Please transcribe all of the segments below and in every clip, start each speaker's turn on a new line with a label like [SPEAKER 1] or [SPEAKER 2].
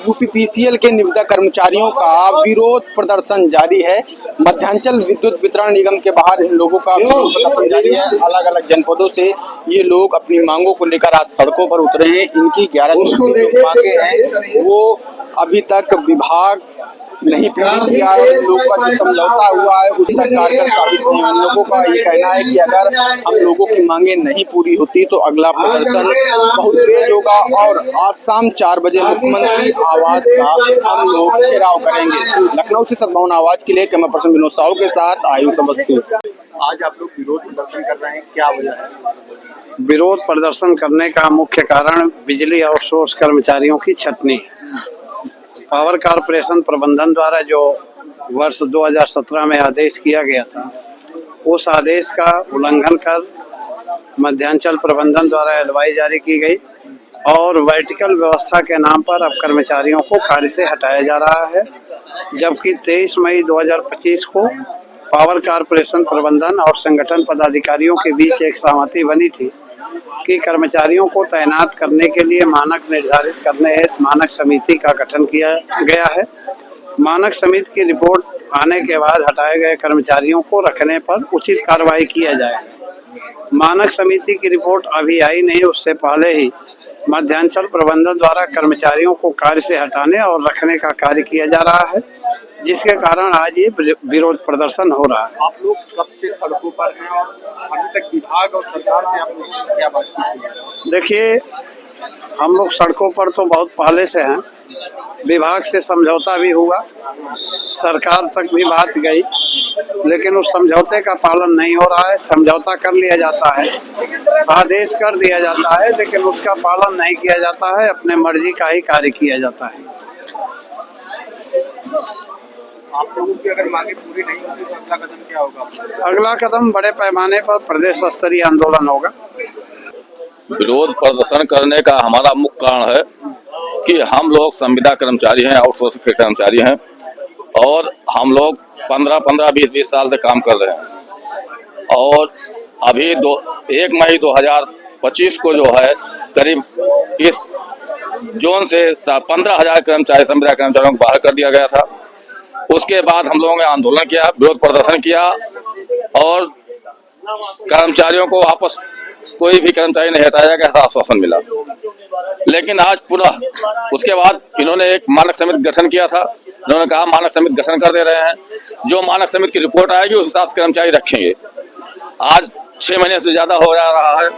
[SPEAKER 1] UPPCL के निविदा कर्मचारियों का विरोध प्रदर्शन जारी है। मध्यांचल विद्युत वितरण निगम के बाहर इन लोगों का विरोध प्रदर्शन जारी है। अलग अलग जनपदों से ये लोग अपनी मांगों को लेकर आज सड़कों पर उतरे हैं। इनकी 11 मांगे हैं, वो अभी तक विभाग नहीं पूरी किया है। इन लोगों का जो समझौता हुआ है उस तक कारगर साबित नहीं है। इन लोगों का ये कहना है कि अगर हम लोगों की मांगे नहीं पूरी होती तो अगला प्रदर्शन बहुत तेज होगा और आज शाम 4 बजे मुख्यमंत्री आवास का हम लोग घेराव करेंगे। लखनऊ से सद्भावना आवाज के लिए कैमरा पर्सन विनोद साहू के साथ आयुष अवस्थी।
[SPEAKER 2] आज आप लोग विरोध प्रदर्शन कर रहे हैं, क्या वजह है?
[SPEAKER 3] विरोध प्रदर्शन करने का मुख्य कारण बिजली आउटसोर्स कर्मचारियों की छटनी। पावर कारपोरेशन प्रबंधन द्वारा जो वर्ष 2017 में आदेश किया गया था, उस आदेश का उल्लंघन कर मध्यांचल प्रबंधन द्वारा एलवाई जारी की गई और वर्टिकल व्यवस्था के नाम पर अब कर्मचारियों को कार्य से हटाया जा रहा है। जबकि 23 मई 2025 को पावर कारपोरेशन प्रबंधन और संगठन पदाधिकारियों के बीच एक सहमति बनी थी कि कर्मचारियों को तैनात करने के लिए मानक निर्धारित करने हेतु मानक समिति का गठन किया गया है। मानक समिति की रिपोर्ट आने के बाद हटाए गए कर्मचारियों को रखने पर उचित कार्रवाई किया जाएगा। मानक समिति की रिपोर्ट अभी आई नहीं, उससे पहले ही मध्यांचल प्रबंधन द्वारा कर्मचारियों को कार्य से हटाने और रखने का कार्य किया जा रहा है, जिसके कारण आज ये विरोध प्रदर्शन हो रहा है।
[SPEAKER 2] आप लोग कब से सड़कों पर हैं और अभी तक विभाग और सरकार से आप लोग क्या बातचीत की?
[SPEAKER 3] देखिए, हम लोग सड़कों पर तो बहुत पहले से हैं। विभाग से समझौता भी हुआ, सरकार तक भी बात गई, लेकिन उस समझौते का पालन नहीं हो रहा है। समझौता कर लिया जाता है, आदेश कर दिया जाता है, लेकिन उसका पालन नहीं किया जाता है। अपने मर्जी का ही कार्य किया जाता है।
[SPEAKER 2] आप लोगों की अगर मांगे पूरी नहीं होती तो अगला कदम क्या होगा?
[SPEAKER 3] अगला कदम बड़े पैमाने पर प्रदेश स्तरीय आंदोलन होगा।
[SPEAKER 4] विरोध प्रदर्शन करने का हमारा मुख्य कारण है कि हम लोग संविदा कर्मचारी हैं, आउटसोर्स के कर्मचारी हैं और हम लोग 15-15, 20-20 साल से काम कर रहे हैं और अभी 1 मई 2025 को जो है करीब इस जोन से 15,000 कर्मचारी संविदा कर्मचारियों को बाहर कर दिया गया था। उसके बाद हम लोगों ने आंदोलन किया, विरोध प्रदर्शन किया और कर्मचारियों को वापस कोई भी कर्मचारी नहीं हटाया गया, ऐसा आश्वासन मिला। लेकिन आज पुनः उसके बाद इन्होंने एक मानक समिति गठन किया था। इन्होंने कहा मानक समिति गठन कर दे रहे हैं, जो मानक समिति की रिपोर्ट आएगी उस हिसाब से कर्मचारी रखेंगे। आज 6 महीने से ज्यादा हो जा रहा है,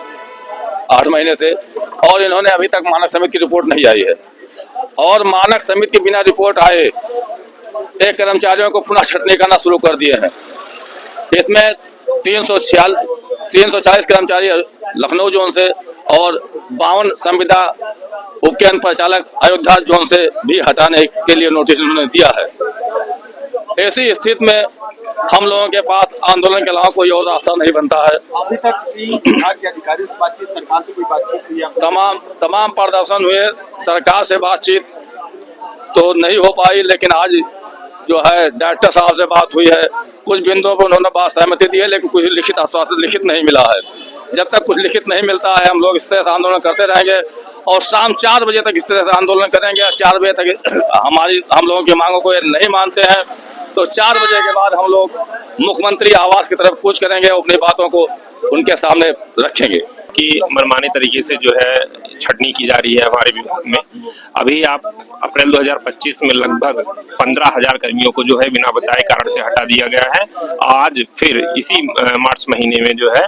[SPEAKER 4] 8 महीने से, और इन्होंने अभी तक मानक समिति की रिपोर्ट नहीं आई है। और मानक समिति के बिना रिपोर्ट आए एक कर्मचारियों को पुनः छटनी करना शुरू कर दिए हैं। इसमें 340 कर्मचारी लखनऊ जोन से और 52 संविदा उपकेंद्र परिचालक अयोध्या जोन से भी हटाने के लिए नोटिस उन्होंने दिया है। ऐसी स्थिति में हम लोगों के पास आंदोलन के अलावा कोई और रास्ता नहीं बनता है।
[SPEAKER 2] अभी तक किसी विभाग के अधिकारी से बातचीत, सरकार से कोई बातचीत हुई?
[SPEAKER 4] तमाम प्रदर्शन हुए, सरकार से बातचीत तो नहीं हो पाई, लेकिन आज जो है डायरेक्टर साहब से बात हुई है। कुछ बिंदुओं पर उन्होंने बात सहमति दी है, लेकिन कुछ लिखित आश्वासन लिखित नहीं मिला है। जब तक कुछ लिखित नहीं मिलता है हम लोग इस तरह से आंदोलन करते रहेंगे और शाम 4 बजे तक इस तरह से आंदोलन करेंगे। 4 बजे तक हम लोगों की मांगों को नहीं मानते हैं तो 4 बजे के बाद हम लोग मुख्यमंत्री आवास की तरफ कूच करेंगे, अपनी बातों को उनके सामने रखेंगे।
[SPEAKER 5] कि मनमाने तरीके से जो है छटनी की जा रही है हमारे विभाग में। अभी आप अप्रैल 2025 में लगभग 15,000 कर्मियों को जो है बिना बताए कारण से हटा दिया गया है। आज फिर इसी मार्च महीने में जो है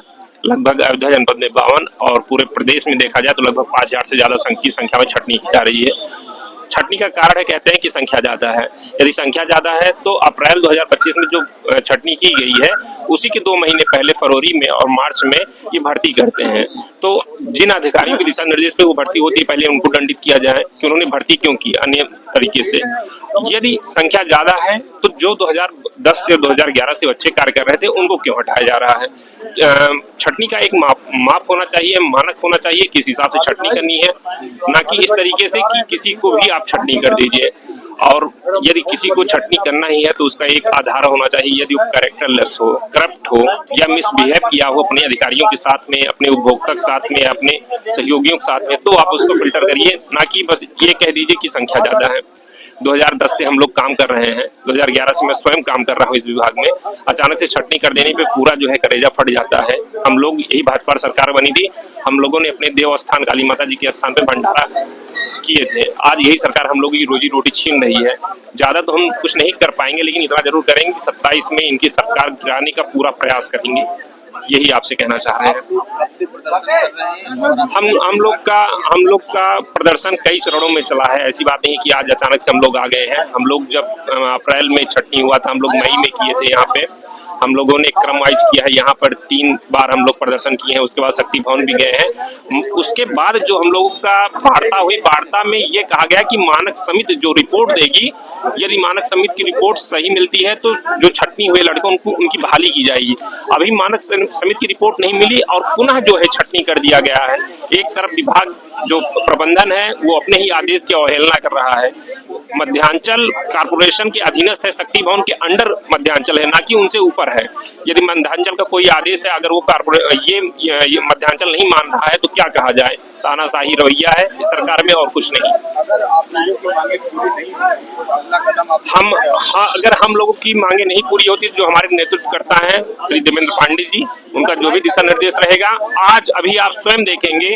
[SPEAKER 5] लगभग अयोध्या जनपद में 52 और पूरे प्रदेश में देखा जाए तो लगभग 5,000 से ज्यादा की संख्या में छटनी की जा रही है। छटनी का कारण है, कहते हैं कि संख्या ज्यादा है। यदि संख्या ज्यादा है तो अप्रैल 2025 में जो छटनी की गई है उसी के 2 महीने पहले फरवरी में और मार्च में ये भर्ती करते हैं। तो जिन अधिकारियों के दिशा निर्देश पे वो भर्ती होती है पहले उनको दंडित किया जाए कि उन्होंने भर्ती क्यों की अन्य तरीके से। यदि संख्या ज्यादा है तो जो 2010 से 2011 से बच्चे कार्य कर रहे थे उनको क्यों हटाया जा रहा है? छटनी का एक माप होना चाहिए, मानक होना चाहिए, किस हिसाब से छटनी करनी है, ना कि इस तरीके से कि किसी को भी आप छटनी कर दीजिए। और यदि किसी को छटनी करना ही है तो उसका एक आधार होना चाहिए। यदि वो कैरेक्टरलेस हो, करप्ट हो या मिसबिहेव किया हो अपने अधिकारियों के साथ में, अपने उपभोक्ता के साथ में, अपने सहयोगियों के साथ में, तो आप उसको फिल्टर करिए, ना कि बस ये कह दीजिए कि संख्या ज्यादा है। 2010 से हम लोग काम कर रहे हैं, 2011 से मैं स्वयं काम कर रहा हूँ इस विभाग में। अचानक से छटनी कर देने पे पूरा जो है कलेजा फट जाता है। हम लोग यही भाजपा सरकार बनी थी, हम लोगों ने अपने देवस्थान काली माता जी के स्थान पे भंडारा किए थे। आज यही सरकार हम लोगों की रोजी रोटी छीन रही है। ज्यादा तो हम कुछ नहीं कर पाएंगे, लेकिन इतना जरूर करेंगे कि 27 में इनकी सरकार गिराने का पूरा प्रयास करेंगे। यही आपसे कहना चाह रहे हैं। हम लोग का प्रदर्शन कई चरणों में चला है। ऐसी बात नहीं कि आज अचानक से हम लोग आ गए हैं। हम लोग जब अप्रैल में छटनी हुआ था, हम लोग मई में किए थे। यहाँ पे हम लोगों ने क्रम वाइज किया है। यहाँ पर 3 बार हम लोग प्रदर्शन किए हैं। उसके बाद शक्ति भवन भी गए हैं। उसके बाद जो हम लोगों का वार्ता हुई, वार्ता में ये कहा गया कि मानक समिति जो रिपोर्ट देगी, यदि मानक समिति की रिपोर्ट सही मिलती है तो जो छटनी हुए लड़के उनकी बहाली की जाएगी। अभी मानक समिति की रिपोर्ट नहीं मिली और पुनः जो है छटनी कर दिया गया है। एक तरफ विभाग जो प्रबंधन है वो अपने ही आदेश की अवहेलना कर रहा है। मध्यांचल कारपोरेशन के अधीनस्थ है, शक्ति भवन के अंडर मध्यांचल है, ना कि उनसे ऊपर है। यदि मध्यांचल का कोई आदेश है, अगर वो ये मध्यांचल नहीं मान रहा है तो क्या कहा जाए। तानाशाही रवैया है इस सरकार में और कुछ नहीं।
[SPEAKER 2] अगर आप लोगों की मांगे पूरी नहीं होती तो अगला कदम आप
[SPEAKER 5] अगर हम लोगों की मांगे नहीं पूरी होती तो जो हमारे नेतृत्व करता है श्री देवेंद्र पांडे जी, उनका जो भी दिशा निर्देश रहेगा, आज अभी आप स्वयं देखेंगे,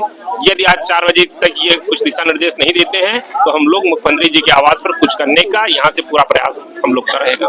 [SPEAKER 5] यदि आज 4 बजे तक ये कुछ दिशा निर्देश नहीं देते हैं तो हम लोग मुख्यमंत्री जी के आवास पर कुछ करने का यहाँ से पूरा प्रयास हम लोग का रहेगा।